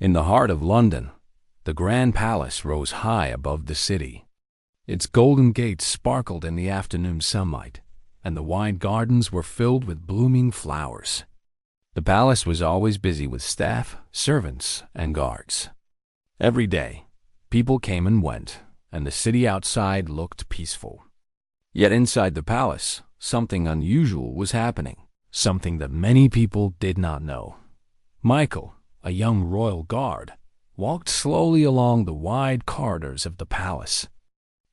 In the heart of London, the Grand Palace rose high above the city. Its golden gates sparkled in the afternoon sunlight, and the wide gardens were filled with blooming flowers. The palace was always busy with staff, servants, and guards. Every day, people came and went, and the city outside looked peaceful. Yet inside the palace, something unusual was happening, something that many people did not know. Michael, a young royal guard, walked slowly along the wide corridors of the palace.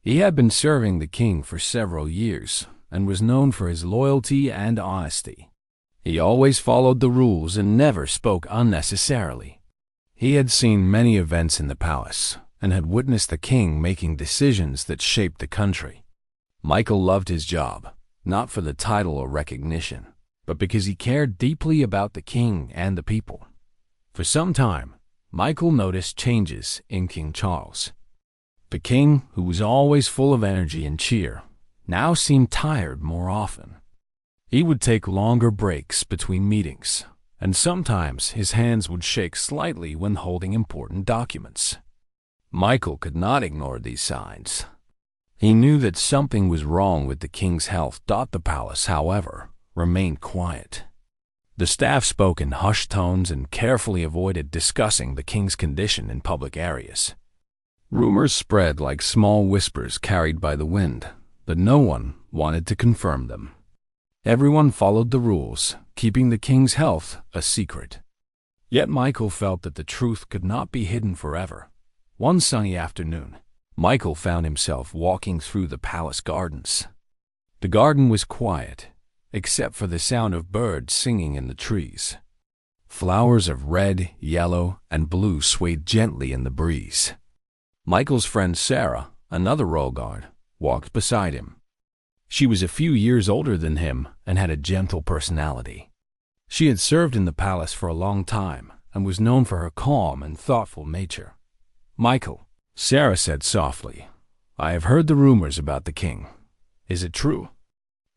He had been serving the king for several years and was known for his loyalty and honesty. He always followed the rules and never spoke unnecessarily. He had seen many events in the palace and had witnessed the king making decisions that shaped the country. Michael loved his job, not for the title or recognition, but because he cared deeply about the king and the people. For some time, Michael noticed changes in King Charles. The king, who was always full of energy and cheer, now seemed tired more often. He would take longer breaks between meetings, and sometimes his hands would shake slightly when holding important documents. Michael could not ignore these signs. He knew that something was wrong with the king's health. The palace, however, remained quiet. The staff spoke in hushed tones and carefully avoided discussing the king's condition in public areas. Rumors spread like small whispers carried by the wind, but no one wanted to confirm them. Everyone followed the rules, keeping the king's health a secret. Yet Michael felt that the truth could not be hidden forever. One sunny afternoon, Michael found himself walking through the palace gardens. The garden was quiet, except for the sound of birds singing in the trees. Flowers of red, yellow, and blue swayed gently in the breeze. Michael's friend Sarah, another royal guard, walked beside him. She was a few years older than him and had a gentle personality. She had served in the palace for a long time and was known for her calm and thoughtful nature. "Michael," Sarah said softly, "I have heard the rumors about the king. Is it true?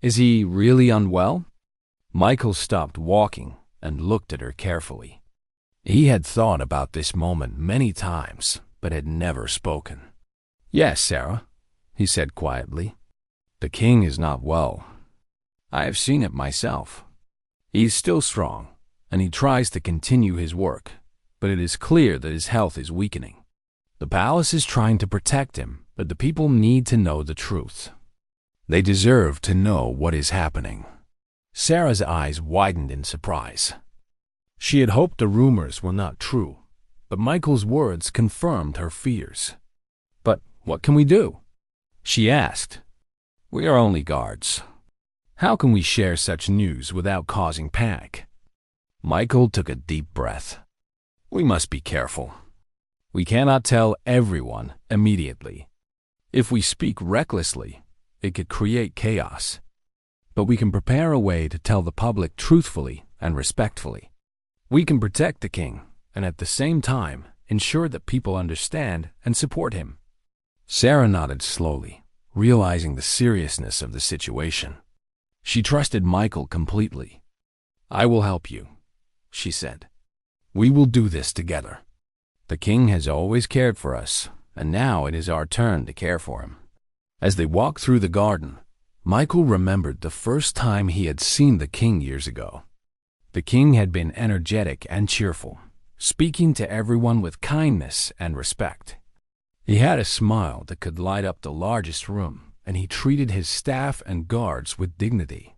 Is he really unwell?" Michael stopped walking and looked at her carefully. He had thought about this moment many times, but had never spoken. "Yes, Sarah," he said quietly. "The king is not well. I have seen it myself. He is still strong, and he tries to continue his work, but it is clear that his health is weakening. The palace is trying to protect him, but the people need to know the truth. They deserve to know what is happening." Sarah's eyes widened in surprise. She had hoped the rumors were not true, but Michael's words confirmed her fears. "But what can we do?" she asked. "We are only guards. How can we share such news without causing panic?" Michael took a deep breath. "We must be careful. We cannot tell everyone immediately. If we speak recklessly, it could create chaos. But we can prepare a way to tell the public truthfully and respectfully. We can protect the king and at the same time ensure that people understand and support him." Sarah nodded slowly, realizing the seriousness of the situation. She trusted Michael completely. "I will help you," she said. "We will do this together. The king has always cared for us, and now it is our turn to care for him." As they walked through the garden, Michael remembered the first time he had seen the king years ago. The king had been energetic and cheerful, speaking to everyone with kindness and respect. He had a smile that could light up the largest room, and he treated his staff and guards with dignity.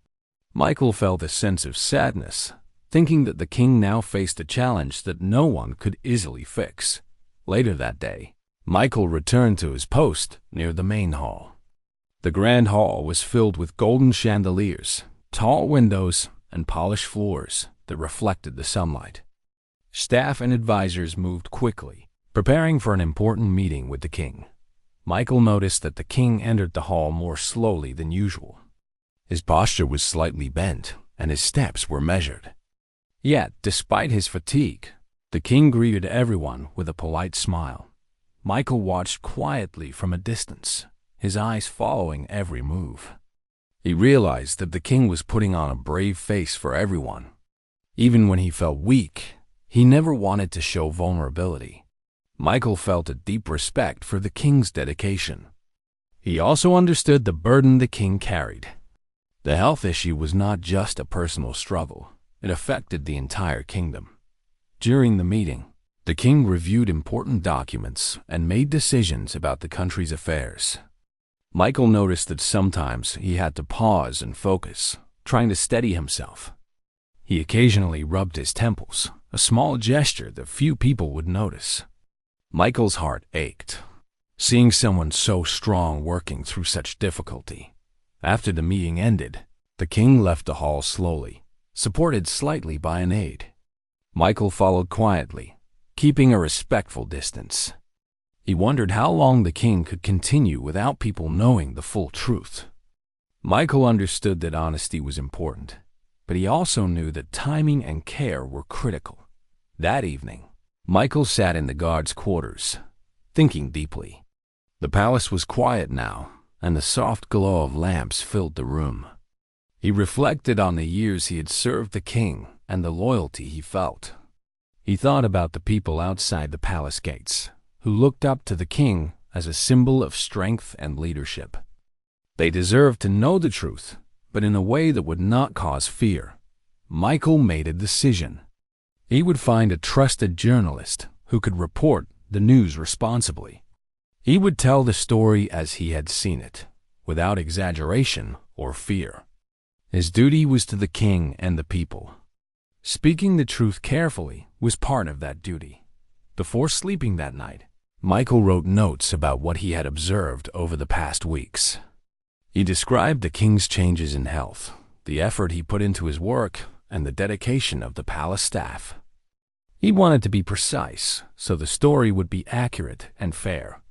Michael felt a sense of sadness, thinking that the king now faced a challenge that no one could easily fix. Later that day, Michael returned to his post near the main hall. The grand hall was filled with golden chandeliers, tall windows, and polished floors that reflected the sunlight. Staff and advisors moved quickly, preparing for an important meeting with the king. Michael noticed that the king entered the hall more slowly than usual. His posture was slightly bent, and his steps were measured. Yet, despite his fatigue, the king greeted everyone with a polite smile. Michael watched quietly from a distance, his eyes following every move. He realized that the king was putting on a brave face for everyone. Even when he felt weak, He never wanted to show vulnerability. Michael felt a deep respect for the king's dedication. He also understood the burden the king carried. The health issue was not just a personal struggle. It affected the entire kingdom. During the meeting, the king reviewed important documents and made decisions about the country's affairs. Michael noticed that sometimes he had to pause and focus, trying to steady himself. He occasionally rubbed his temples, a small gesture that few people would notice. Michael's heart ached, seeing someone so strong working through such difficulty. After the meeting ended, the king left the hall slowly, supported slightly by an aide. Michael followed quietly, keeping a respectful distance. He wondered how long the king could continue without people knowing the full truth. Michael understood that honesty was important, but he also knew that timing and care were critical. That evening, Michael sat in the guards' quarters, thinking deeply. The palace was quiet now, and the soft glow of lamps filled the room. He reflected on the years he had served the king and the loyalty he felt. He thought about the people outside the palace gates, who looked up to the king as a symbol of strength and leadership. They deserved to know the truth, but in a way that would not cause fear. Michael made a decision. He would find a trusted journalist who could report the news responsibly. He would tell the story as he had seen it, without exaggeration or fear. His duty was to the king and the people. Speaking the truth carefully was part of that duty. Before sleeping that night, Michael wrote notes about what he had observed over the past weeks. He described the king's changes in health, the effort he put into his work, and the dedication of the palace staff. He wanted to be precise, so the story would be accurate and fair.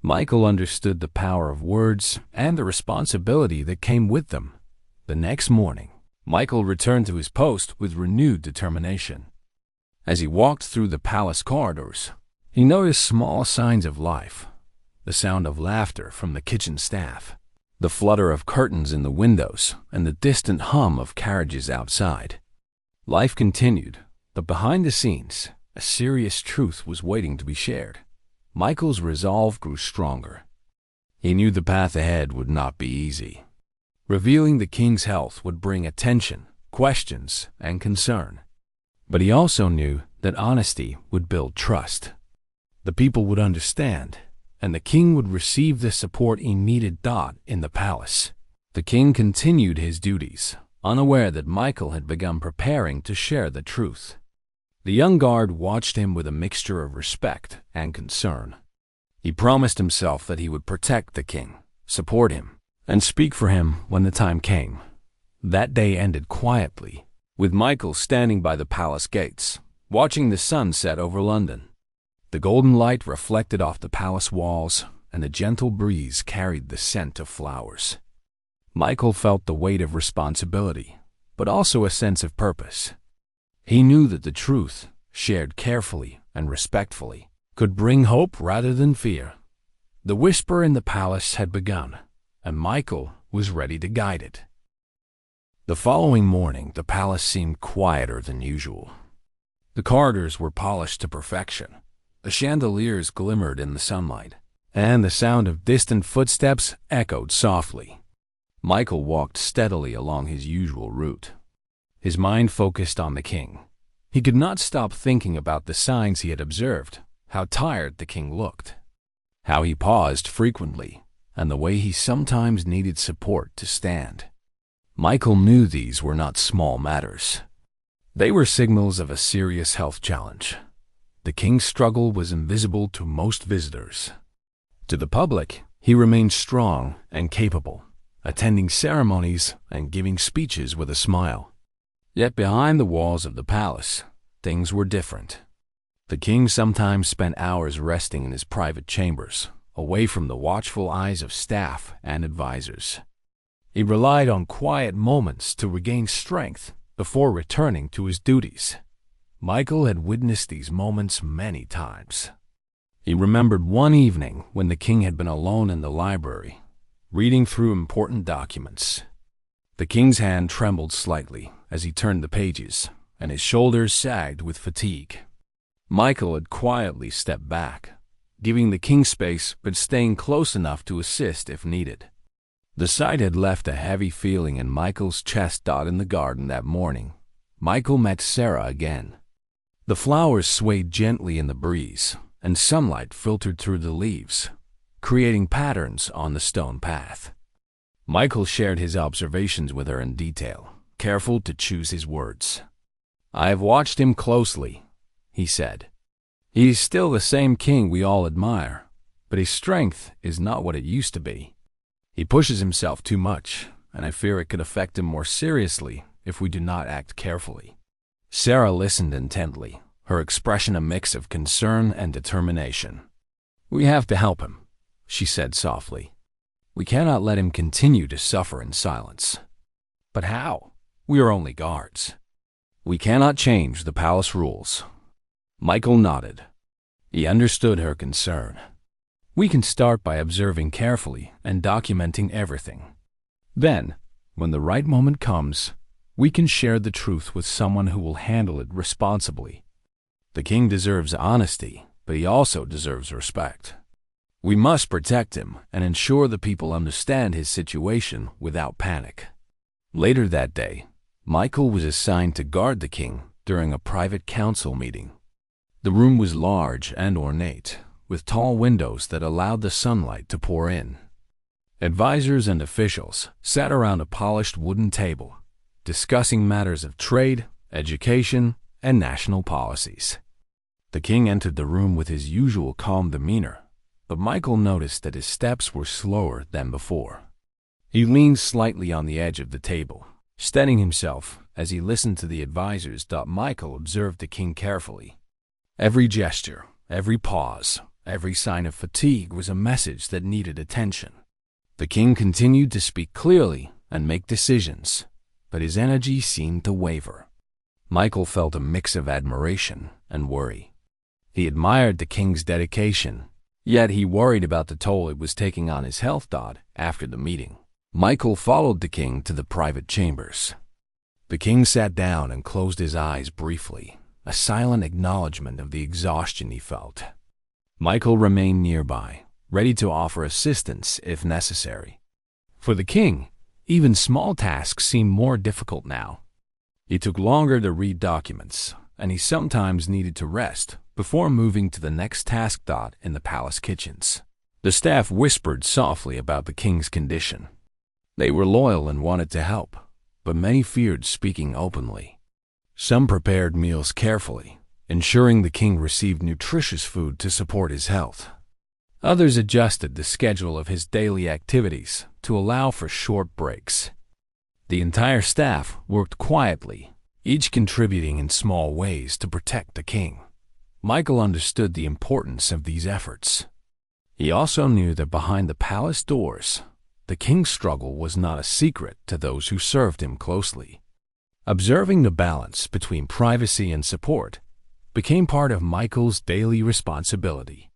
Michael understood the power of words and the responsibility that came with them. The next morning, Michael returned to his post with renewed determination. As he walked through the palace corridors, he noticed small signs of life: the sound of laughter from the kitchen staff, the flutter of curtains in the windows, and the distant hum of carriages outside. Life continued, but behind the scenes, a serious truth was waiting to be shared. Michael's resolve grew stronger. He knew the path ahead would not be easy. Revealing the king's health would bring attention, questions, and concern. But he also knew that honesty would build trust. The people would understand, and the king would receive the support he needed. In the palace, the king continued his duties, unaware that Michael had begun preparing to share the truth. The young guard watched him with a mixture of respect and concern. He promised himself that he would protect the king, support him, and speak for him when the time came. That day ended quietly, with Michael standing by the palace gates, watching the sun set over London. The golden light reflected off the palace walls, and a gentle breeze carried the scent of flowers. Michael felt the weight of responsibility, but also a sense of purpose. He knew that the truth, shared carefully and respectfully, could bring hope rather than fear. The whisper in the palace had begun, and Michael was ready to guide it. The following morning, the palace seemed quieter than usual. The corridors were polished to perfection. The chandeliers glimmered in the sunlight, and the sound of distant footsteps echoed softly. Michael walked steadily along his usual route. His mind focused on the king. He could not stop thinking about the signs he had observed, how tired the king looked, how he paused frequently, and the way he sometimes needed support to stand. Michael knew these were not small matters. They were signals of a serious health challenge. The king's struggle was invisible to most visitors. To the public, he remained strong and capable, attending ceremonies and giving speeches with a smile. Yet behind the walls of the palace, things were different. The king sometimes spent hours resting in his private chambers, away from the watchful eyes of staff and advisors. He relied on quiet moments to regain strength before returning to his duties. Michael had witnessed these moments many times. He remembered one evening when the king had been alone in the library, reading through important documents. The king's hand trembled slightly as he turned the pages, and his shoulders sagged with fatigue. Michael had quietly stepped back, giving the king space but staying close enough to assist if needed. The sight had left a heavy feeling in Michael's chest. In the garden that morning, Michael met Sarah again. The flowers swayed gently in the breeze, and sunlight filtered through the leaves, creating patterns on the stone path. Michael shared his observations with her in detail, careful to choose his words. "I have watched him closely," he said. "He is still the same king we all admire, but his strength is not what it used to be. He pushes himself too much, and I fear it could affect him more seriously if we do not act carefully." Sarah listened intently, her expression a mix of concern and determination. "We have to help him," she said softly. "We cannot let him continue to suffer in silence." "But how? We are only guards." "We cannot change the palace rules." Michael nodded. He understood her concern. "We can start by observing carefully and documenting everything. Then, when the right moment comes, we can share the truth with someone who will handle it responsibly. The king deserves honesty, but he also deserves respect. We must protect him and ensure the people understand his situation without panic." Later that day, Michael was assigned to guard the king during a private council meeting. The room was large and ornate, with tall windows that allowed the sunlight to pour in. Advisors and officials sat around a polished wooden table, discussing matters of trade, education, and national policies. The king entered the room with his usual calm demeanor, but Michael noticed that his steps were slower than before. He leaned slightly on the edge of the table, steadying himself as he listened to the advisors. Michael observed the king carefully. Every gesture, every pause, every sign of fatigue was a message that needed attention. The king continued to speak clearly and make decisions, but his energy seemed to waver. Michael felt a mix of admiration and worry. He admired the king's dedication, yet he worried about the toll it was taking on his health. After the meeting, Michael followed the king to the private chambers. The king sat down and closed his eyes briefly, a silent acknowledgement of the exhaustion he felt. Michael remained nearby, ready to offer assistance if necessary. For the king, even small tasks seemed more difficult now. It took longer to read documents, and he sometimes needed to rest before moving to the next task. In the palace kitchens, the staff whispered softly about the king's condition. They were loyal and wanted to help, but many feared speaking openly. Some prepared meals carefully, ensuring the king received nutritious food to support his health. Others adjusted the schedule of his daily activities to allow for short breaks. The entire staff worked quietly, each contributing in small ways to protect the king. Michael understood the importance of these efforts. He also knew that behind the palace doors, the king's struggle was not a secret to those who served him closely. Observing the balance between privacy and support became part of Michael's daily responsibility.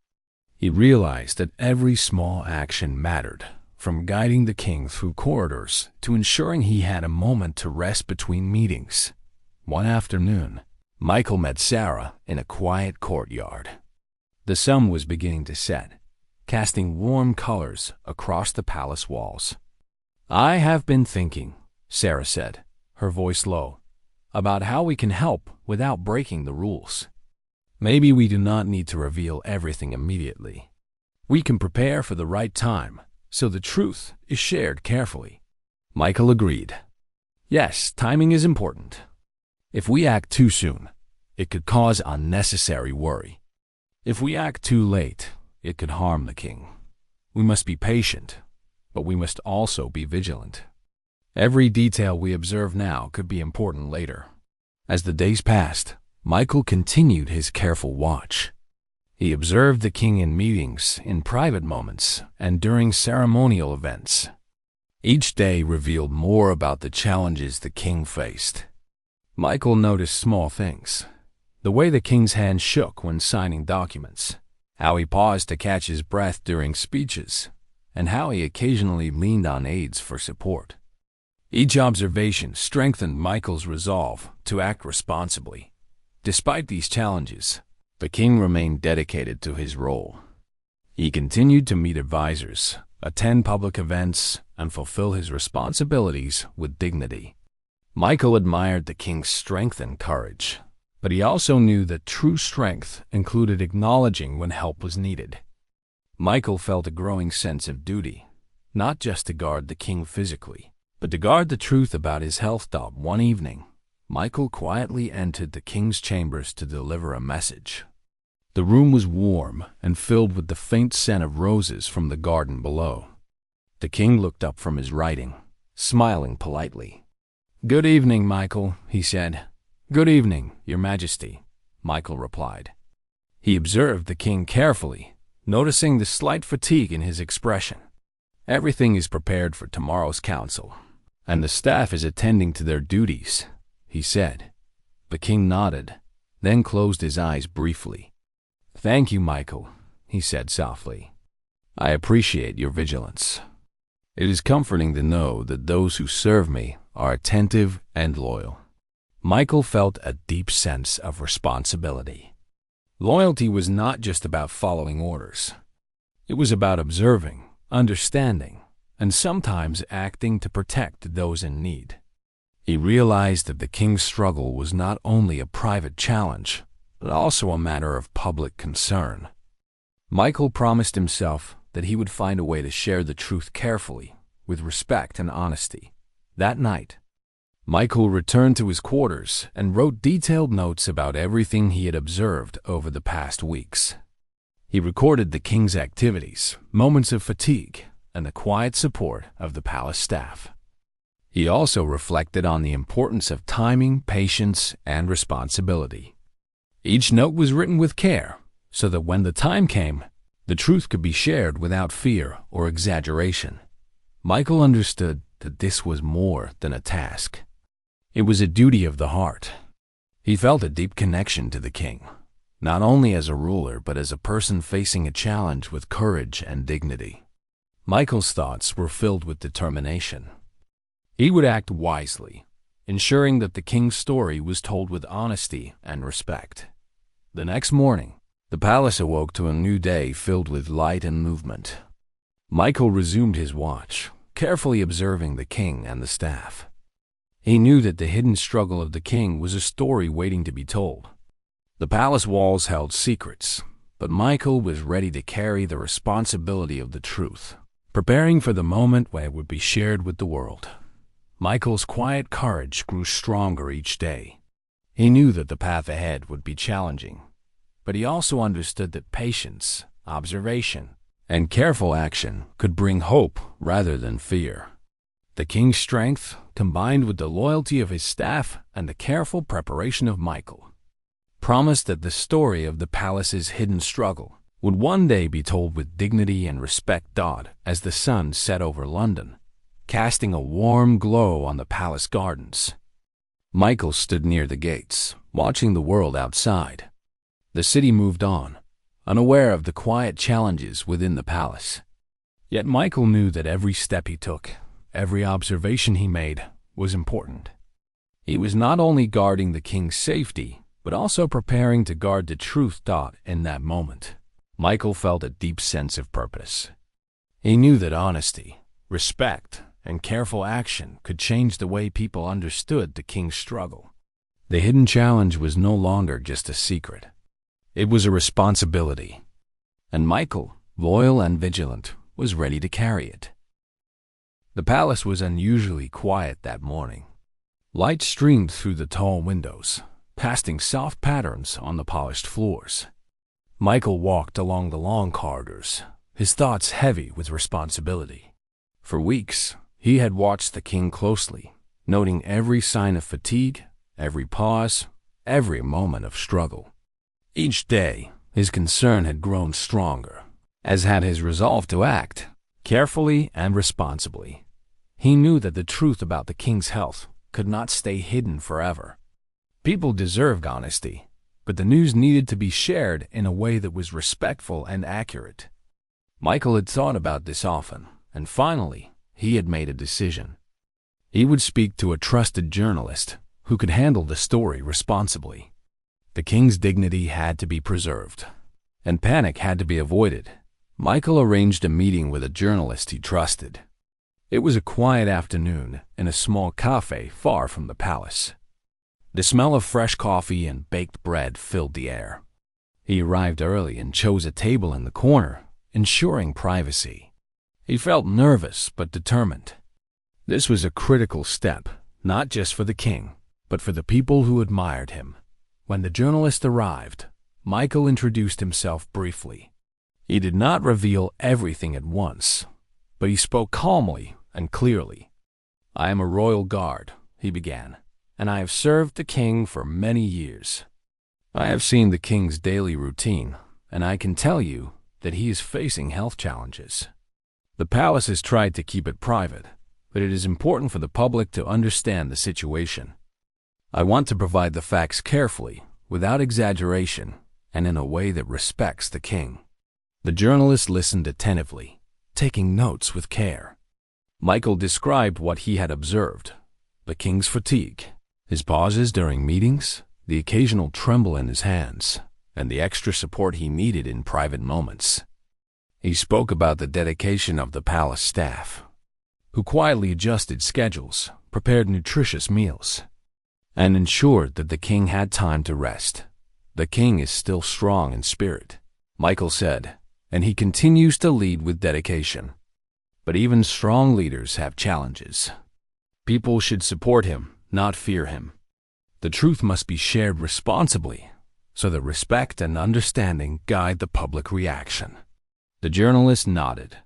He realized that every small action mattered, from guiding the king through corridors to ensuring he had a moment to rest between meetings. One afternoon, Michael met Sarah in a quiet courtyard. The sun was beginning to set, casting warm colors across the palace walls. "I have been thinking," Sarah said, her voice low, "about how we can help without breaking the rules. Maybe we do not need to reveal everything immediately. We can prepare for the right time, so the truth is shared carefully." Michael agreed. Yes, timing is important. If we act too soon, it could cause unnecessary worry. If we act too late, it could harm the king. We must be patient, but we must also be vigilant. Every detail we observe now could be important later. As the days passed, Michael continued his careful watch. He observed the king in meetings, in private moments, and during ceremonial events. Each day revealed more about the challenges the king faced. Michael noticed small things: the way the king's hand shook when signing documents, how he paused to catch his breath during speeches, and how he occasionally leaned on aides for support. Each observation strengthened Michael's resolve to act responsibly. Despite these challenges, the king remained dedicated to his role. He continued to meet advisors, attend public events, and fulfill his responsibilities with dignity. Michael admired the king's strength and courage, but he also knew that true strength included acknowledging when help was needed. Michael felt a growing sense of duty, not just to guard the king physically, but to guard the truth about his health. One evening, Michael quietly entered the king's chambers to deliver a message. The room was warm and filled with the faint scent of roses from the garden below. The king looked up from his writing, smiling politely. "Good evening, Michael," he said. "Good evening, Your Majesty," Michael replied. He observed the king carefully, noticing the slight fatigue in his expression. "Everything is prepared for tomorrow's council, and the staff is attending to their duties," he said. The king nodded, then closed his eyes briefly. "Thank you, Michael," he said softly. "I appreciate your vigilance. It is comforting to know that those who serve me are attentive and loyal." Michael felt a deep sense of responsibility. Loyalty was not just about following orders. It was about observing, understanding, and sometimes acting to protect those in need. He realized that the king's struggle was not only a private challenge, but also a matter of public concern. Michael promised himself that he would find a way to share the truth carefully, with respect and honesty. That night, Michael returned to his quarters and wrote detailed notes about everything he had observed over the past weeks. He recorded the king's activities, moments of fatigue, and the quiet support of the palace staff. He also reflected on the importance of timing, patience, and responsibility. Each note was written with care, so that when the time came, the truth could be shared without fear or exaggeration. Michael understood that this was more than a task. It was a duty of the heart. He felt a deep connection to the king, not only as a ruler but as a person facing a challenge with courage and dignity. Michael's thoughts were filled with determination. He would act wisely, ensuring that the king's story was told with honesty and respect. The next morning, the palace awoke to a new day filled with light and movement. Michael resumed his watch, carefully observing the king and the staff. He knew that the hidden struggle of the king was a story waiting to be told. The palace walls held secrets, but Michael was ready to carry the responsibility of the truth, preparing for the moment when it would be shared with the world. Michael's quiet courage grew stronger each day. He knew that the path ahead would be challenging, but he also understood that patience, observation, and careful action could bring hope rather than fear. The king's strength, combined with the loyalty of his staff and the careful preparation of Michael, promised that the story of the palace's hidden struggle would one day be told with dignity and respect. As the sun set over London, casting a warm glow on the palace gardens, Michael stood near the gates, watching the world outside. The city moved on, unaware of the quiet challenges within the palace. Yet Michael knew that every step he took, every observation he made, was important. He was not only guarding the king's safety, but also preparing to guard the truth. In that moment, Michael felt a deep sense of purpose. He knew that honesty, respect, and careful action could change the way people understood the king's struggle. The hidden challenge was no longer just a secret. It was a responsibility, and Michael, loyal and vigilant, was ready to carry it. The palace was unusually quiet that morning. Light streamed through the tall windows, casting soft patterns on the polished floors. Michael walked along the long corridors, his thoughts heavy with responsibility. For weeks, he had watched the king closely, noting every sign of fatigue, every pause, every moment of struggle. Each day, his concern had grown stronger, as had his resolve to act carefully and responsibly. He knew that the truth about the king's health could not stay hidden forever. People deserved honesty, but the news needed to be shared in a way that was respectful and accurate. Michael had thought about this often, and finally, he had made a decision. He would speak to a trusted journalist who could handle the story responsibly. The king's dignity had to be preserved, and panic had to be avoided. Michael arranged a meeting with a journalist he trusted. It was a quiet afternoon in a small cafe far from the palace. The smell of fresh coffee and baked bread filled the air. He arrived early and chose a table in the corner, ensuring privacy. He felt nervous but determined. This was a critical step, not just for the king, but for the people who admired him. When the journalist arrived, Michael introduced himself briefly. He did not reveal everything at once, but he spoke calmly and clearly. "I am a royal guard," he began, "and I have served the king for many years. I have seen the king's daily routine, and I can tell you that he is facing health challenges. The palace has tried to keep it private, but it is important for the public to understand the situation. I want to provide the facts carefully, without exaggeration, and in a way that respects the king." The journalist listened attentively, taking notes with care. Michael described what he had observed: the king's fatigue, his pauses during meetings, the occasional tremble in his hands, and the extra support he needed in private moments. He spoke about the dedication of the palace staff, who quietly adjusted schedules, prepared nutritious meals, and ensured that the king had time to rest. "The king is still strong in spirit," Michael said, "and he continues to lead with dedication. But even strong leaders have challenges. People should support him, not fear him. The truth must be shared responsibly, so that respect and understanding guide the public reaction." The journalist nodded.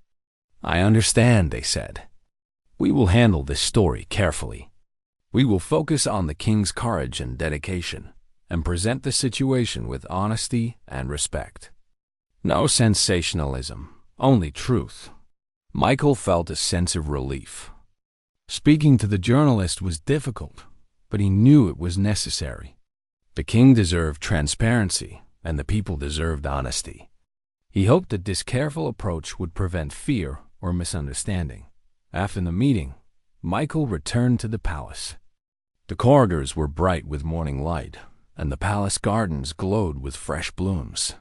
"I understand," they said. "We will handle this story carefully. We will focus on the king's courage and dedication, and present the situation with honesty and respect. No sensationalism, only truth." Michael felt a sense of relief. Speaking to the journalist was difficult, but he knew it was necessary. The king deserved transparency, and the people deserved honesty. He hoped that this careful approach would prevent fear or misunderstanding. After the meeting, Michael returned to the palace. The corridors were bright with morning light, and the palace gardens glowed with fresh blooms.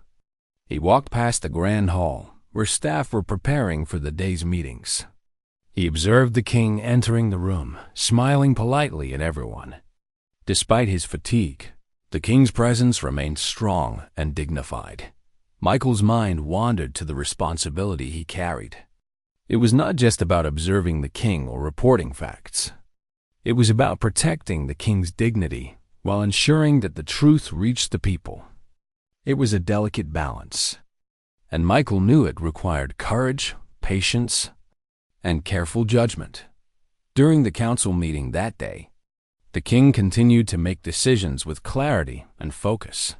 He walked past the grand hall, where staff were preparing for the day's meetings. He observed the king entering the room, smiling politely at everyone. Despite his fatigue, the king's presence remained strong and dignified. Michael's mind wandered to the responsibility he carried. It was not just about observing the king or reporting facts. It was about protecting the king's dignity while ensuring that the truth reached the people. It was a delicate balance, and Michael knew it required courage, patience, and careful judgment. During the council meeting that day, the king continued to make decisions with clarity and focus,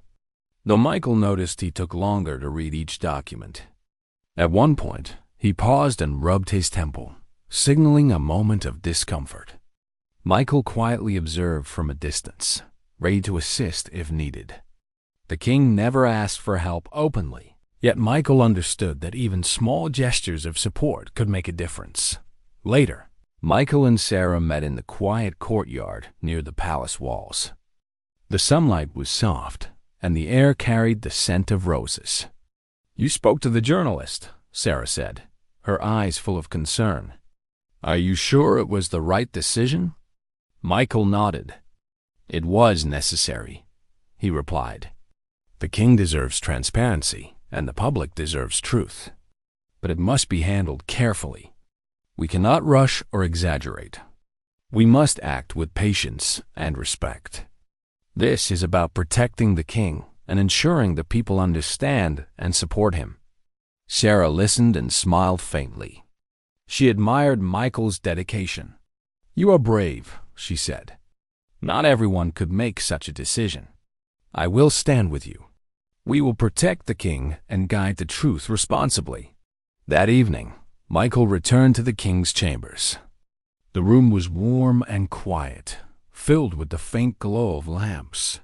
though Michael noticed he took longer to read each document. At one point, he paused and rubbed his temple, signaling a moment of discomfort. Michael quietly observed from a distance, ready to assist if needed. The king never asked for help openly, yet Michael understood that even small gestures of support could make a difference. Later, Michael and Sarah met in the quiet courtyard near the palace walls. The sunlight was soft, and the air carried the scent of roses. "You spoke to the journalist," Sarah said, her eyes full of concern. "Are you sure it was the right decision?" Michael nodded. "It was necessary," he replied. "The king deserves transparency, and the public deserves truth. But it must be handled carefully. We cannot rush or exaggerate. We must act with patience and respect. This is about protecting the king and ensuring the people understand and support him." Sarah listened and smiled faintly. She admired Michael's dedication. "You are brave," she said. "Not everyone could make such a decision. I will stand with you. We will protect the king and guide the truth responsibly." That evening, Michael returned to the king's chambers. The room was warm and quiet, filled with the faint glow of lamps.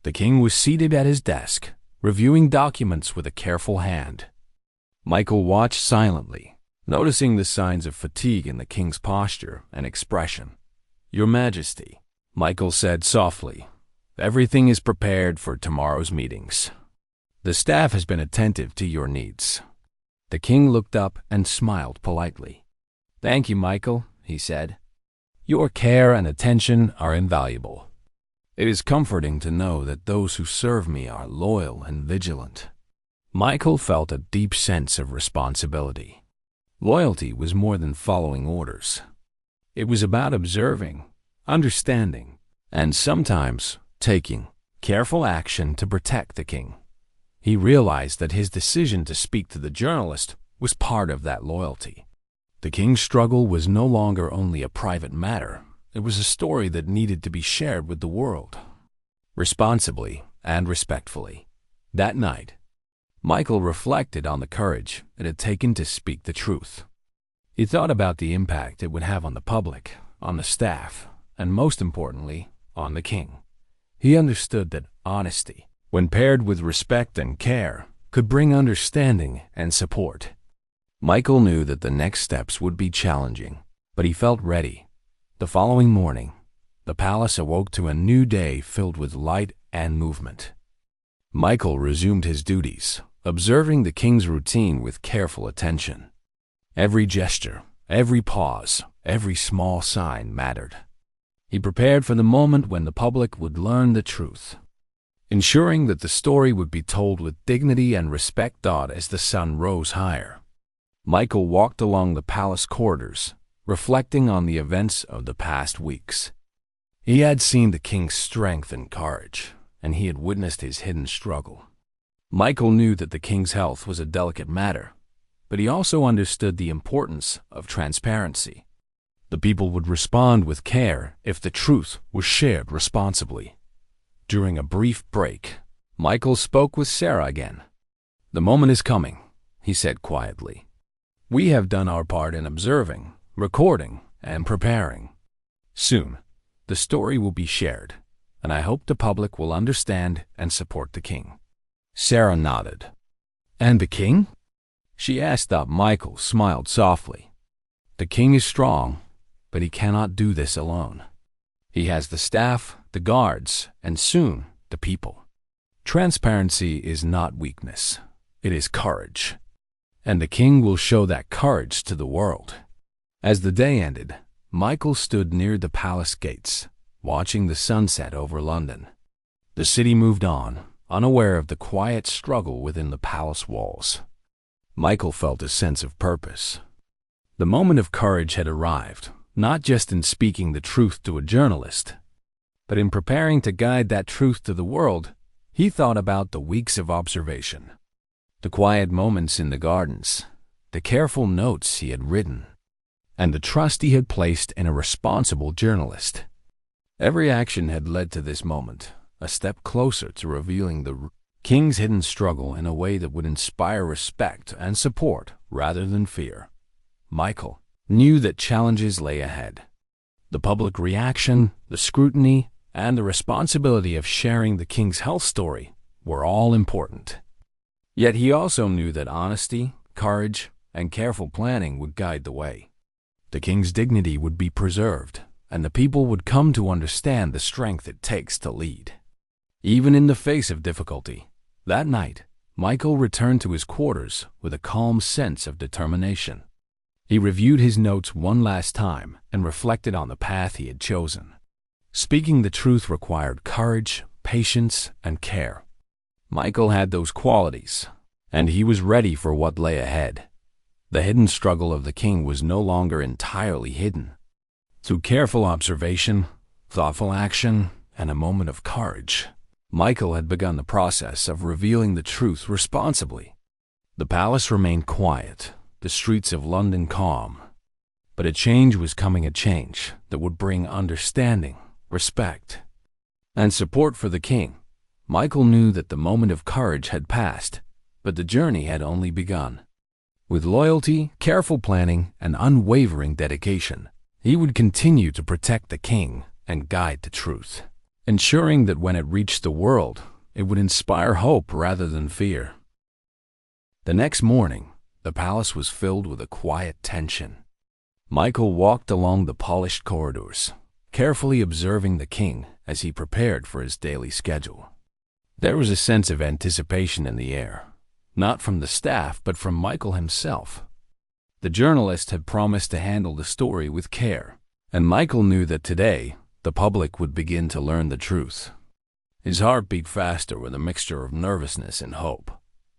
The king was seated at his desk, reviewing documents with a careful hand. Michael watched silently, noticing the signs of fatigue in the king's posture and expression. "Your Majesty," Michael said softly, "everything is prepared for tomorrow's meetings. The staff has been attentive to your needs." The king looked up and smiled politely. "Thank you, Michael," he said. "Your care and attention are invaluable. It is comforting to know that those who serve me are loyal and vigilant." Michael felt a deep sense of responsibility. Loyalty was more than following orders. It was about observing, understanding, and sometimes taking careful action to protect the king. He realized that his decision to speak to the journalist was part of that loyalty. The king's struggle was no longer only a private matter. It was a story that needed to be shared with the world. Responsibly and respectfully. That night, Michael reflected on the courage it had taken to speak the truth. He thought about the impact it would have on the public, on the staff, and most importantly, on the king. He understood that honesty, when paired with respect and care, could bring understanding and support. Michael knew that the next steps would be challenging, but he felt ready. The following morning, the palace awoke to a new day filled with light and movement. Michael resumed his duties, observing the king's routine with careful attention. Every gesture, every pause, every small sign mattered. He prepared for the moment when the public would learn the truth, ensuring that the story would be told with dignity and respect as the sun rose higher. Michael walked along the palace corridors, reflecting on the events of the past weeks. He had seen the king's strength and courage, and he had witnessed his hidden struggle. Michael knew that the king's health was a delicate matter, but he also understood the importance of transparency. The people would respond with care if the truth was shared responsibly. During a brief break, Michael spoke with Sarah again. "The moment is coming," he said quietly. "We have done our part in observing, recording, and preparing. Soon, the story will be shared, and I hope the public will understand and support the king." Sarah nodded. "And the king?" she asked. Michael smiled softly. "The king is strong, but he cannot do this alone. He has the staff, the guards, and soon the people. Transparency is not weakness, it is courage. And the king will show that courage to the world." As the day ended, Michael stood near the palace gates, watching the sunset over London. The city moved on, unaware of the quiet struggle within the palace walls. Michael felt a sense of purpose. The moment of courage had arrived, not just in speaking the truth to a journalist, but in preparing to guide that truth to the world. He thought about the weeks of observation, the quiet moments in the gardens, the careful notes he had written, and the trust he had placed in a responsible journalist. Every action had led to this moment, a step closer to revealing the king's hidden struggle in a way that would inspire respect and support rather than fear. Michael knew that challenges lay ahead. The public reaction, the scrutiny, and the responsibility of sharing the king's health story were all important. Yet he also knew that honesty, courage, and careful planning would guide the way. The king's dignity would be preserved, and the people would come to understand the strength it takes to lead. Even in the face of difficulty, that night, Michael returned to his quarters with a calm sense of determination. He reviewed his notes one last time and reflected on the path he had chosen. Speaking the truth required courage, patience, and care. Michael had those qualities, and he was ready for what lay ahead. The hidden struggle of the king was no longer entirely hidden. Through careful observation, thoughtful action, and a moment of courage, Michael had begun the process of revealing the truth responsibly. The palace remained quiet, the streets of London calm, but a change was coming, a change that would bring understanding, respect, and support for the king. Michael knew that the moment of courage had passed, but the journey had only begun. With loyalty, careful planning, and unwavering dedication, he would continue to protect the king and guide the truth, ensuring that when it reached the world, it would inspire hope rather than fear. The next morning, the palace was filled with a quiet tension. Michael walked along the polished corridors, carefully observing the king as he prepared for his daily schedule. There was a sense of anticipation in the air, not from the staff but from Michael himself. The journalist had promised to handle the story with care, and Michael knew that today the public would begin to learn the truth. His heart beat faster with a mixture of nervousness and hope.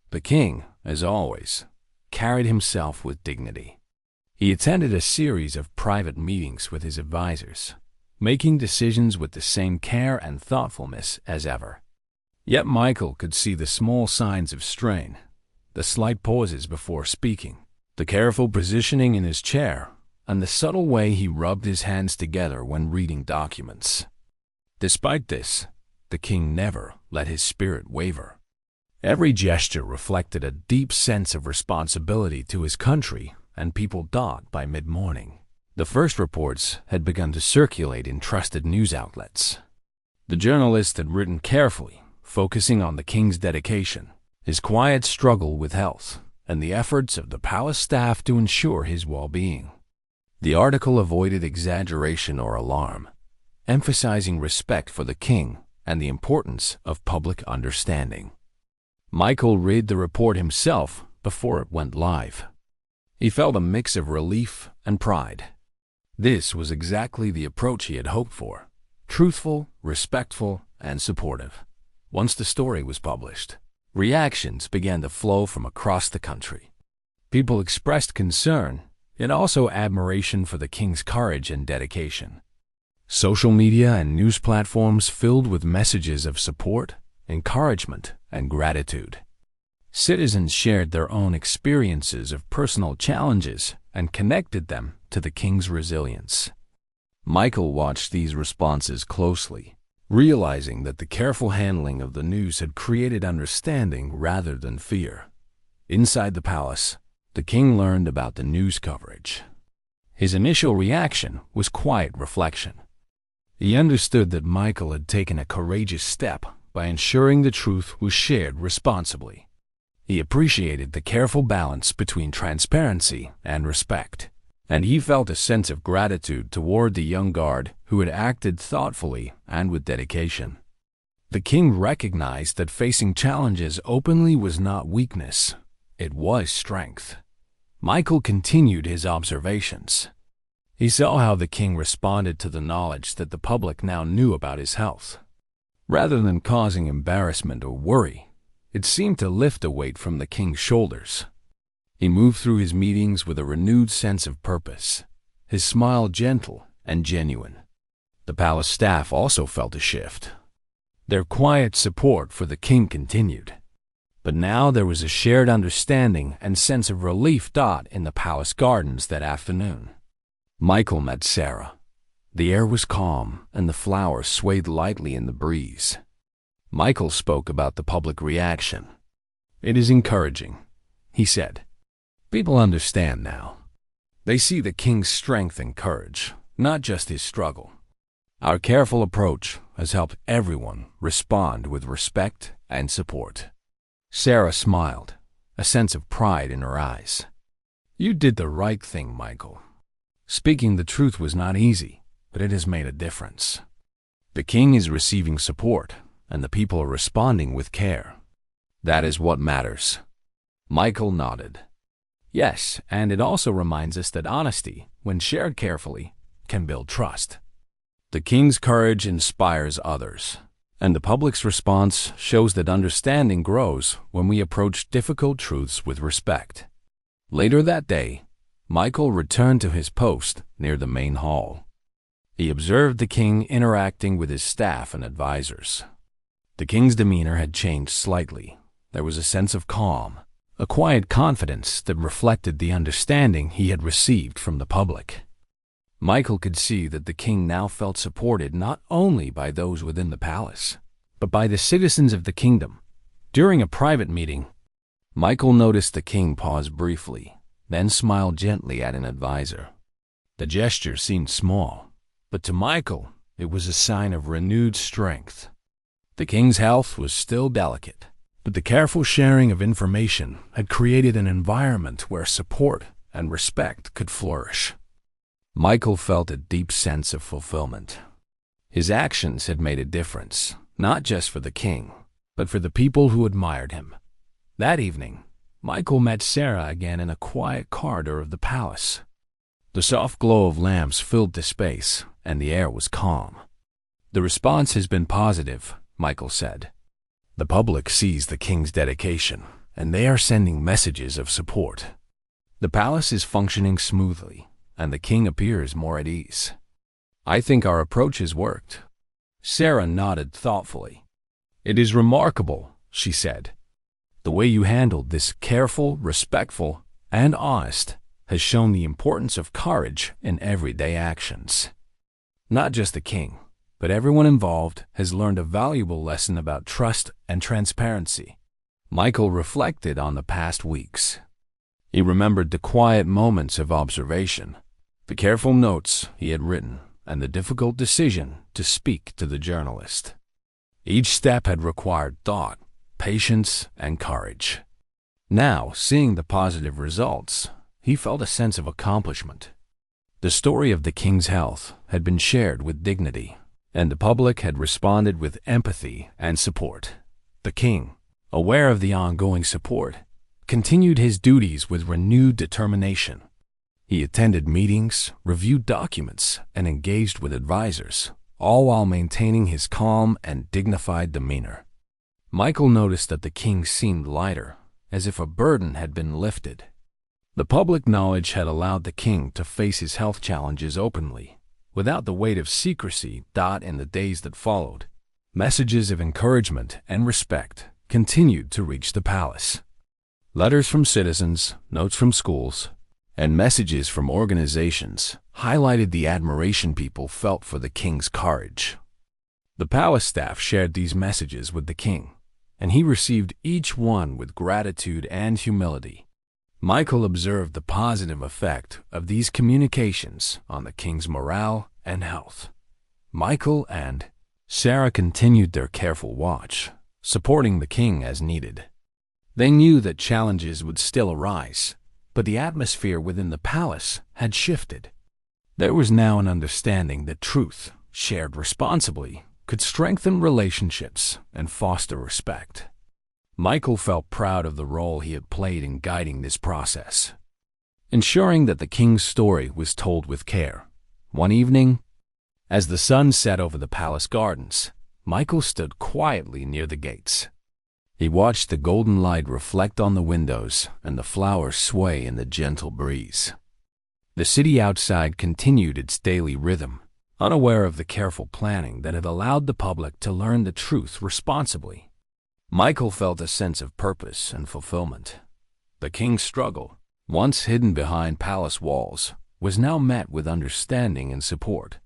The king, as always, carried himself with dignity. He attended a series of private meetings with his advisors, making decisions with the same care and thoughtfulness as ever. Yet Michael could see the small signs of strain, the slight pauses before speaking, the careful positioning in his chair, and the subtle way he rubbed his hands together when reading documents. Despite this, the king never let his spirit waver. Every gesture reflected a deep sense of responsibility to his country and people. By mid-morning, the first reports had begun to circulate in trusted news outlets. The journalist had written carefully, focusing on the king's dedication, his quiet struggle with health, and the efforts of the palace staff to ensure his well-being. The article avoided exaggeration or alarm, emphasizing respect for the king and the importance of public understanding. Michael read the report himself before it went live. He felt a mix of relief and pride. This was exactly the approach he had hoped for: truthful, respectful, and supportive. Once the story was published, reactions began to flow from across the country. People expressed concern, yet also admiration for the king's courage and dedication. Social media and news platforms filled with messages of support, encouragement, and gratitude. Citizens shared their own experiences of personal challenges and connected them to the king's resilience. Michael watched these responses closely, realizing that the careful handling of the news had created understanding rather than fear. Inside the palace, the king learned about the news coverage. His initial reaction was quiet reflection. He understood that Michael had taken a courageous step by ensuring the truth was shared responsibly. He appreciated the careful balance between transparency and respect, and he felt a sense of gratitude toward the young guard who had acted thoughtfully and with dedication. The king recognized that facing challenges openly was not weakness, it was strength. Michael continued his observations. He saw how the king responded to the knowledge that the public now knew about his health. Rather than causing embarrassment or worry, it seemed to lift a weight from the king's shoulders. He moved through his meetings with a renewed sense of purpose, his smile gentle and genuine. The palace staff also felt a shift. Their quiet support for the king continued. But now there was a shared understanding and sense of relief. In the palace gardens that afternoon, Michael met Sarah. The air was calm and the flowers swayed lightly in the breeze. Michael spoke about the public reaction. "It is encouraging," he said. "People understand now. They see the king's strength and courage, not just his struggle. Our careful approach has helped everyone respond with respect and support." Sarah smiled, a sense of pride in her eyes. "You did the right thing, Michael. Speaking the truth was not easy, but it has made a difference. The king is receiving support, and the people are responding with care. That is what matters." Michael nodded. "Yes, and it also reminds us that honesty, when shared carefully, can build trust. The king's courage inspires others, and the public's response shows that understanding grows when we approach difficult truths with respect." Later that day, Michael returned to his post near the main hall. He observed the king interacting with his staff and advisors. The king's demeanor had changed slightly. There was a sense of calm, a quiet confidence that reflected the understanding he had received from the public. Michael could see that the king now felt supported not only by those within the palace, but by the citizens of the kingdom. During a private meeting, Michael noticed the king pause briefly, then smiled gently at an advisor. The gesture seemed small, but to Michael, it was a sign of renewed strength. The king's health was still delicate, but the careful sharing of information had created an environment where support and respect could flourish. Michael felt a deep sense of fulfillment. His actions had made a difference, not just for the king, but for the people who admired him. That evening, Michael met Sarah again in a quiet corridor of the palace. The soft glow of lamps filled the space, and the air was calm. "The response has been positive," Michael said. "The public sees the king's dedication, and they are sending messages of support. The palace is functioning smoothly, and the king appears more at ease. I think our approach has worked." Sarah nodded thoughtfully. "It is remarkable," she said. "The way you handled this careful, respectful, and honest has shown the importance of courage in everyday actions. Not just the king, but everyone involved has learned a valuable lesson about trust and transparency." Michael reflected on the past weeks. He remembered the quiet moments of observation, the careful notes he had written, and the difficult decision to speak to the journalist. Each step had required thought, patience, and courage. Now, seeing the positive results, he felt a sense of accomplishment. The story of the king's health had been shared with dignity, and the public had responded with empathy and support. The king, aware of the ongoing support, continued his duties with renewed determination. He attended meetings, reviewed documents, and engaged with advisors, all while maintaining his calm and dignified demeanor. Michael noticed that the king seemed lighter, as if a burden had been lifted. The public knowledge had allowed the king to face his health challenges openly, without the weight of secrecy. In the days that followed, messages of encouragement and respect continued to reach the palace. Letters from citizens, notes from schools, and messages from organizations highlighted the admiration people felt for the king's courage. The palace staff shared these messages with the king, and he received each one with gratitude and humility. Michael observed the positive effect of these communications on the king's morale and health. Michael and Sarah continued their careful watch, supporting the king as needed. They knew that challenges would still arise, but the atmosphere within the palace had shifted. There was now an understanding that truth, shared responsibly, could strengthen relationships and foster respect. Michael felt proud of the role he had played in guiding this process, ensuring that the king's story was told with care. One evening, as the sun set over the palace gardens, Michael stood quietly near the gates. He watched the golden light reflect on the windows and the flowers sway in the gentle breeze. The city outside continued its daily rhythm, unaware of the careful planning that had allowed the public to learn the truth responsibly. Michael felt a sense of purpose and fulfillment. The king's struggle, once hidden behind palace walls, was now met with understanding and support.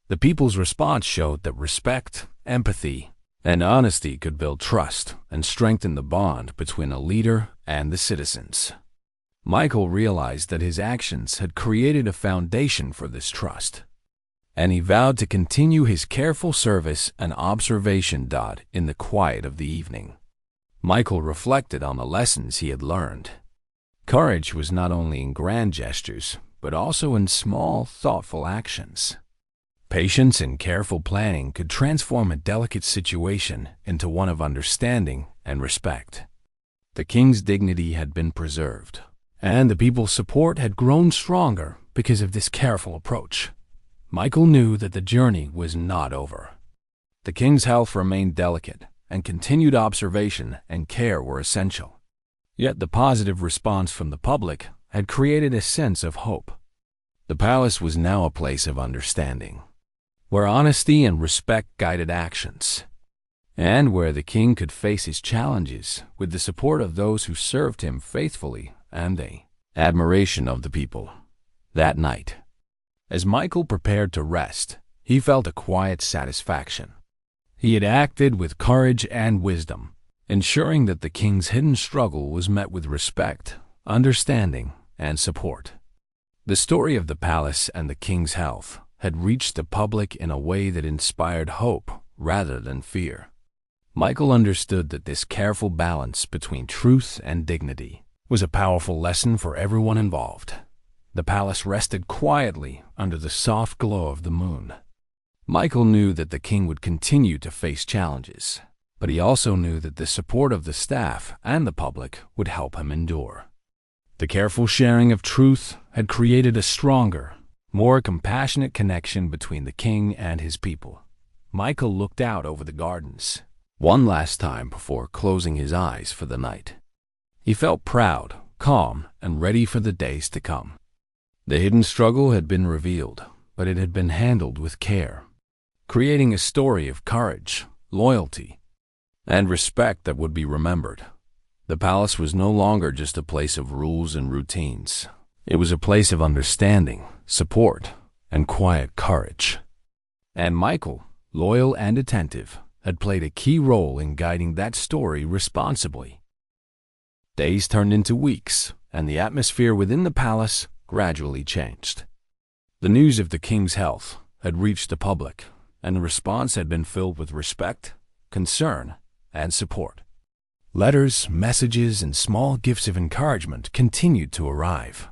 The people's response showed that respect, empathy, and honesty could build trust and strengthen the bond between a leader and the citizens. Michael realized that his actions had created a foundation for this trust, and he vowed to continue his careful service and observation. In the quiet of the evening, Michael reflected on the lessons he had learned. Courage was not only in grand gestures, but also in small, thoughtful actions. Patience and careful planning could transform a delicate situation into one of understanding and respect. The king's dignity had been preserved, and the people's support had grown stronger because of this careful approach. Michael knew that the journey was not over. The king's health remained delicate, and continued observation and care were essential. Yet the positive response from the public had created a sense of hope. The palace was now a place of understanding, where honesty and respect guided actions, and where the king could face his challenges with the support of those who served him faithfully and the admiration of the people. That night, as Michael prepared to rest, he felt a quiet satisfaction. He had acted with courage and wisdom, ensuring that the king's hidden struggle was met with respect, understanding, and support. The story of the palace and the king's health had reached the public in a way that inspired hope rather than fear. Michael understood that this careful balance between truth and dignity was a powerful lesson for everyone involved. The palace rested quietly under the soft glow of the moon. Michael knew that the king would continue to face challenges, but he also knew that the support of the staff and the public would help him endure. The careful sharing of truth had created a stronger, more compassionate connection between the king and his people. Michael looked out over the gardens one last time before closing his eyes for the night. He felt proud, calm, and ready for the days to come. The hidden struggle had been revealed, but it had been handled with care, creating a story of courage, loyalty, and respect that would be remembered. The palace was no longer just a place of rules and routines. It was a place of understanding, support, and quiet courage. And Michael, loyal and attentive, had played a key role in guiding that story responsibly. Days turned into weeks, and the atmosphere within the palace gradually changed. The news of the king's health had reached the public, and the response had been filled with respect, concern, and support. Letters, messages, and small gifts of encouragement continued to arrive,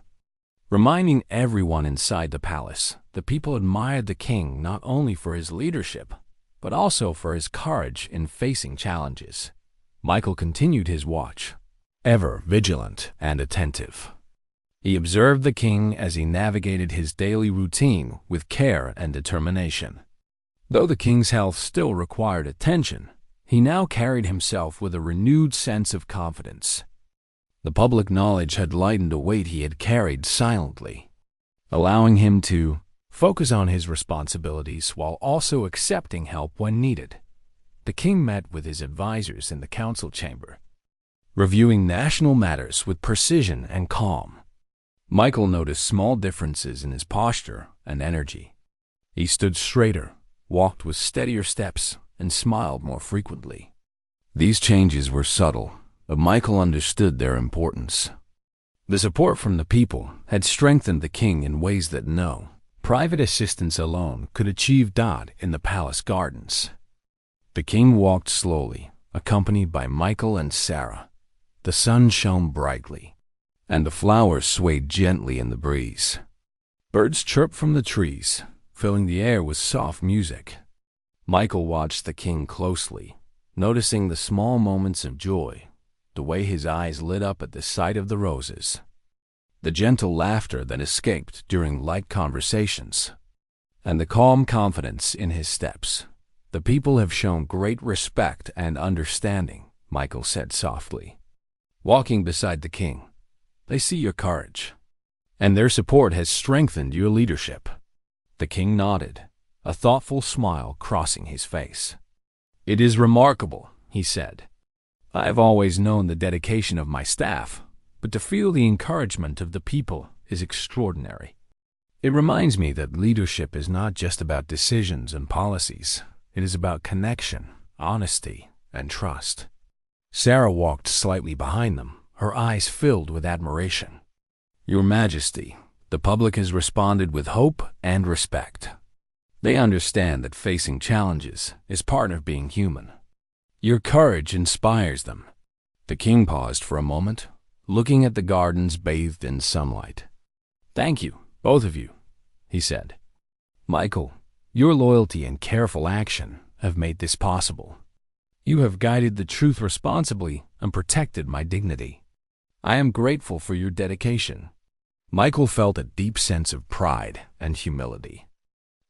reminding everyone inside the palace that people admired the king not only for his leadership, but also for his courage in facing challenges. Michael continued his watch, ever vigilant and attentive. He observed the king as he navigated his daily routine with care and determination. Though the king's health still required attention, he now carried himself with a renewed sense of confidence. The public knowledge had lightened a weight he had carried silently, allowing him to focus on his responsibilities while also accepting help when needed. The king met with his advisors in the council chamber, reviewing national matters with precision and calm. Michael noticed small differences in his posture and energy. He stood straighter, walked with steadier steps, and smiled more frequently. These changes were subtle, but Michael understood their importance. The support from the people had strengthened the king in ways that no private assistance alone could achieve. In the palace gardens, the king walked slowly, accompanied by Michael and Sarah. The sun shone brightly, and the flowers swayed gently in the breeze. Birds chirped from the trees, filling the air with soft music. Michael watched the king closely, noticing the small moments of joy, the way his eyes lit up at the sight of the roses, the gentle laughter that escaped during light conversations, and the calm confidence in his steps. "The people have shown great respect and understanding," Michael said softly, walking beside the king. "They see your courage, and their support has strengthened your leadership." The king nodded, a thoughtful smile crossing his face. "It is remarkable," he said. "I have always known the dedication of my staff, but to feel the encouragement of the people is extraordinary. It reminds me that leadership is not just about decisions and policies. It is about connection, honesty, and trust." Sarah walked slightly behind them, her eyes filled with admiration. "Your Majesty, the public has responded with hope and respect. They understand that facing challenges is part of being human. Your courage inspires them." The king paused for a moment, looking at the gardens bathed in sunlight. "Thank you, both of you," he said. "Michael, your loyalty and careful action have made this possible. You have guided the truth responsibly and protected my dignity. I am grateful for your dedication." Michael felt a deep sense of pride and humility.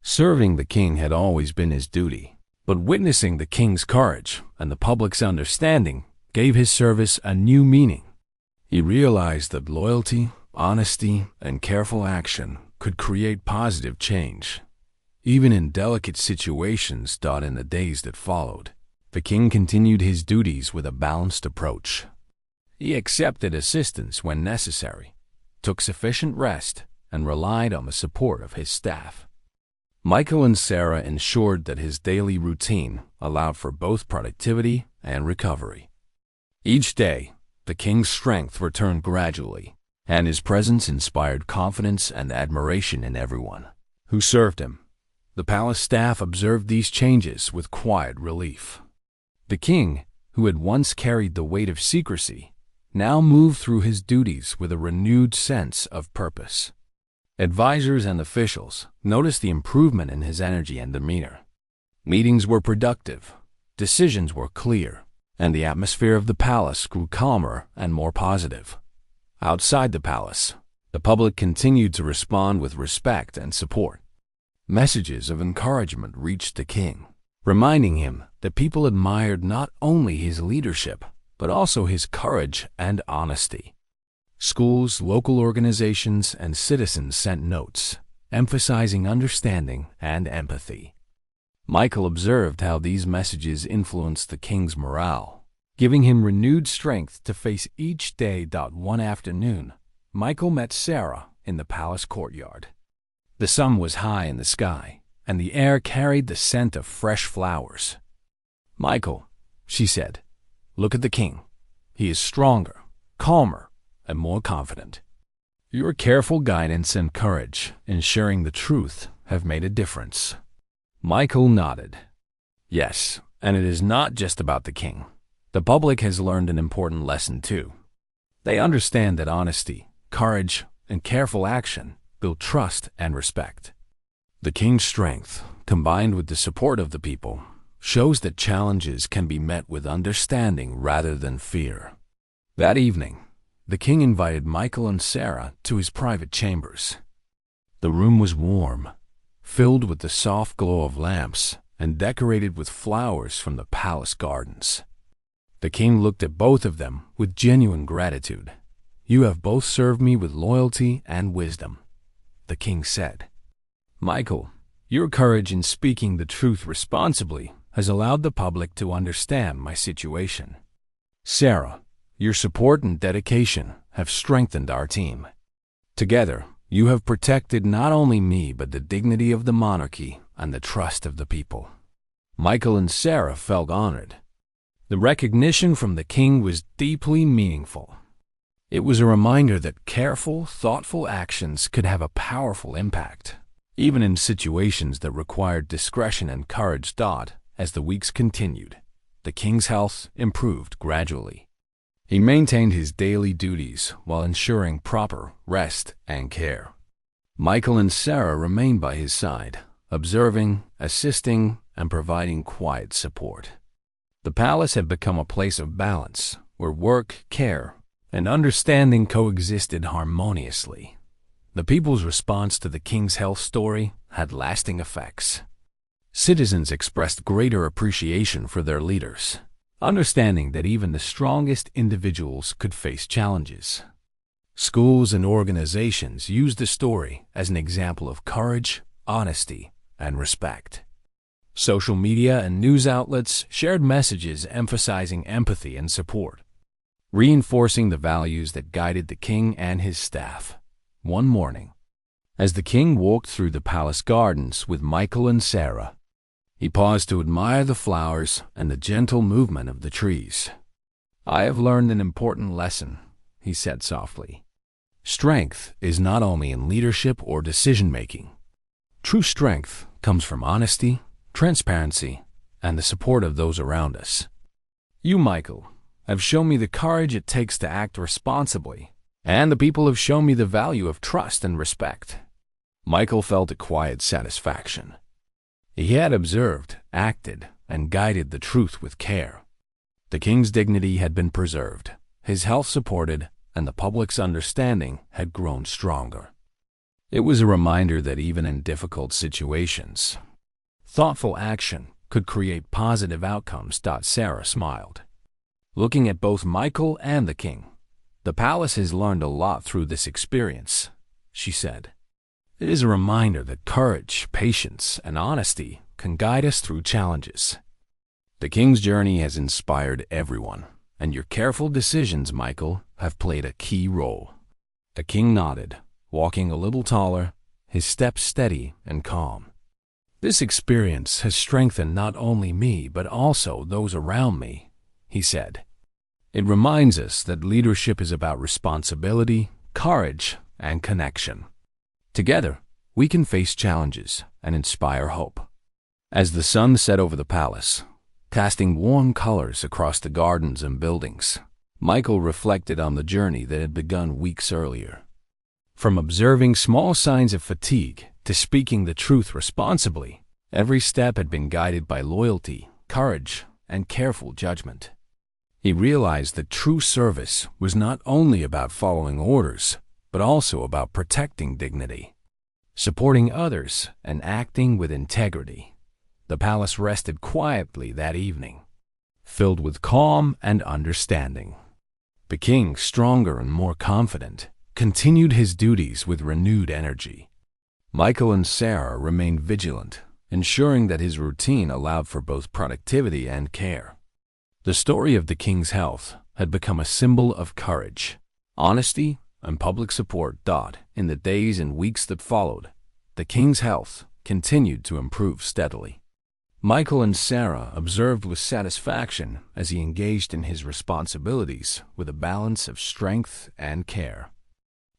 Serving the king had always been his duty, but witnessing the king's courage and the public's understanding gave his service a new meaning. He realized that loyalty, honesty, and careful action could create positive change, even in delicate situations. In the days that followed, the king continued his duties with a balanced approach. He accepted assistance when necessary, took sufficient rest, and relied on the support of his staff. Michael and Sarah ensured that his daily routine allowed for both productivity and recovery. Each day, the king's strength returned gradually, and his presence inspired confidence and admiration in everyone who served him. The palace staff observed these changes with quiet relief. The king, who had once carried the weight of secrecy, now moved through his duties with a renewed sense of purpose. Advisors and officials noticed the improvement in his energy and demeanor. Meetings were productive, decisions were clear, and the atmosphere of the palace grew calmer and more positive. Outside the palace, the public continued to respond with respect and support. Messages of encouragement reached the king, reminding him that people admired not only his leadership, but also his courage and honesty. Schools, local organizations, and citizens sent notes, emphasizing understanding and empathy. Michael observed how these messages influenced the king's morale, giving him renewed strength to face each day. One afternoon, Michael met Sarah in the palace courtyard. The sun was high in the sky, and the air carried the scent of fresh flowers. "Michael," she said, "look at the king. He is stronger, calmer, and more confident. Your careful guidance and courage in sharing the truth have made a difference." Michael nodded. "Yes, and it is not just about the king. The public has learned an important lesson too. They understand that honesty, courage, and careful action build trust and respect. The king's strength, combined with the support of the people, shows that challenges can be met with understanding rather than fear." That evening, the king invited Michael and Sarah to his private chambers. The room was warm, filled with the soft glow of lamps and decorated with flowers from the palace gardens. The king looked at both of them with genuine gratitude. "You have both served me with loyalty and wisdom," the king said. "Michael, your courage in speaking the truth responsibly has allowed the public to understand my situation. Sarah, your support and dedication have strengthened our team. Together, you have protected not only me but the dignity of the monarchy and the trust of the people." Michael and Sarah felt honored. The recognition from the king was deeply meaningful. It was a reminder that careful, thoughtful actions could have a powerful impact, even in situations that required discretion and courage. As the weeks continued, the king's health improved gradually. He maintained his daily duties while ensuring proper rest and care. Michael and Sarah remained by his side, observing, assisting, and providing quiet support. The palace had become a place of balance, where work, care, and understanding coexisted harmoniously. The people's response to the king's health story had lasting effects. Citizens expressed greater appreciation for their leaders, understanding that even the strongest individuals could face challenges. Schools and organizations used the story as an example of courage, honesty, and respect. Social media and news outlets shared messages emphasizing empathy and support, reinforcing the values that guided the king and his staff. One morning, as the king walked through the palace gardens with Michael and Sarah, he paused to admire the flowers and the gentle movement of the trees. "I have learned an important lesson," he said softly. "Strength is not only in leadership or decision-making. True strength comes from honesty, transparency, and the support of those around us. You, Michael, have shown me the courage it takes to act responsibly, and the people have shown me the value of trust and respect." Michael felt a quiet satisfaction. He had observed, acted, and guided the truth with care. The king's dignity had been preserved, his health supported, and the public's understanding had grown stronger. It was a reminder that even in difficult situations, thoughtful action could create positive outcomes. Sarah smiled. Looking at both Michael and the king, "The palace has learned a lot through this experience," she said. "It is a reminder that courage, patience, and honesty can guide us through challenges. The king's journey has inspired everyone, and your careful decisions, Michael, have played a key role." The king nodded, walking a little taller, his steps steady and calm. "This experience has strengthened not only me but also those around me," he said. "It reminds us that leadership is about responsibility, courage, and connection. Together, we can face challenges and inspire hope." As the sun set over the palace, casting warm colors across the gardens and buildings, Michael reflected on the journey that had begun weeks earlier. From observing small signs of fatigue to speaking the truth responsibly, every step had been guided by loyalty, courage, and careful judgment. He realized that true service was not only about following orders, but also about protecting dignity, supporting others, and acting with integrity. The palace rested quietly that evening, filled with calm and understanding. The king, stronger and more confident, continued his duties with renewed energy. Michael and Sarah remained vigilant, ensuring that his routine allowed for both productivity and care. The story of the king's health had become a symbol of courage, honesty, and public support. In the days and weeks that followed, the king's health continued to improve steadily. Michael and Sarah observed with satisfaction as he engaged in his responsibilities with a balance of strength and care.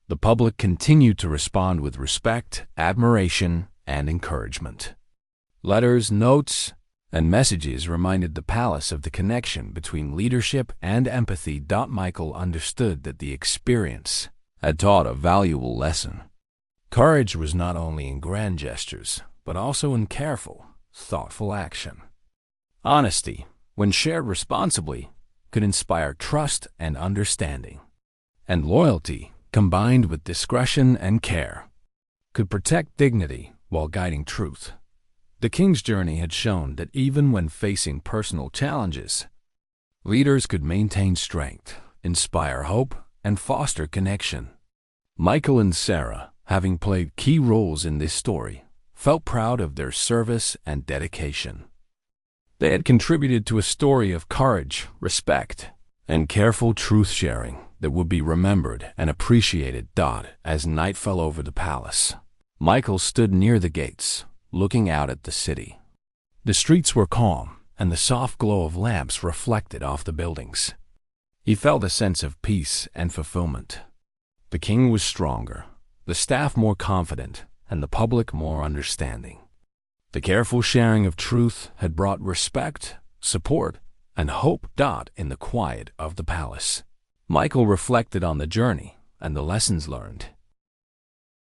The public continued to respond with respect, admiration, and encouragement. Letters, notes, and messages reminded the palace of the connection between leadership and empathy. Michael understood that the experience had taught a valuable lesson. Courage was not only in grand gestures, but also in careful, thoughtful action. Honesty, when shared responsibly, could inspire trust and understanding. And loyalty, combined with discretion and care, could protect dignity while guiding truth. The king's journey had shown that even when facing personal challenges, leaders could maintain strength, inspire hope, and foster connection. Michael and Sarah, having played key roles in this story, felt proud of their service and dedication. They had contributed to a story of courage, respect, and careful truth-sharing that would be remembered and appreciated. As night fell over the palace, Michael stood near the gates, looking out at the city. The streets were calm, and the soft glow of lamps reflected off the buildings. He felt a sense of peace and fulfillment. The king was stronger, the staff more confident, and the public more understanding. The careful sharing of truth had brought respect, support, and hope. In the quiet of the palace, Michael reflected on the journey and the lessons learned.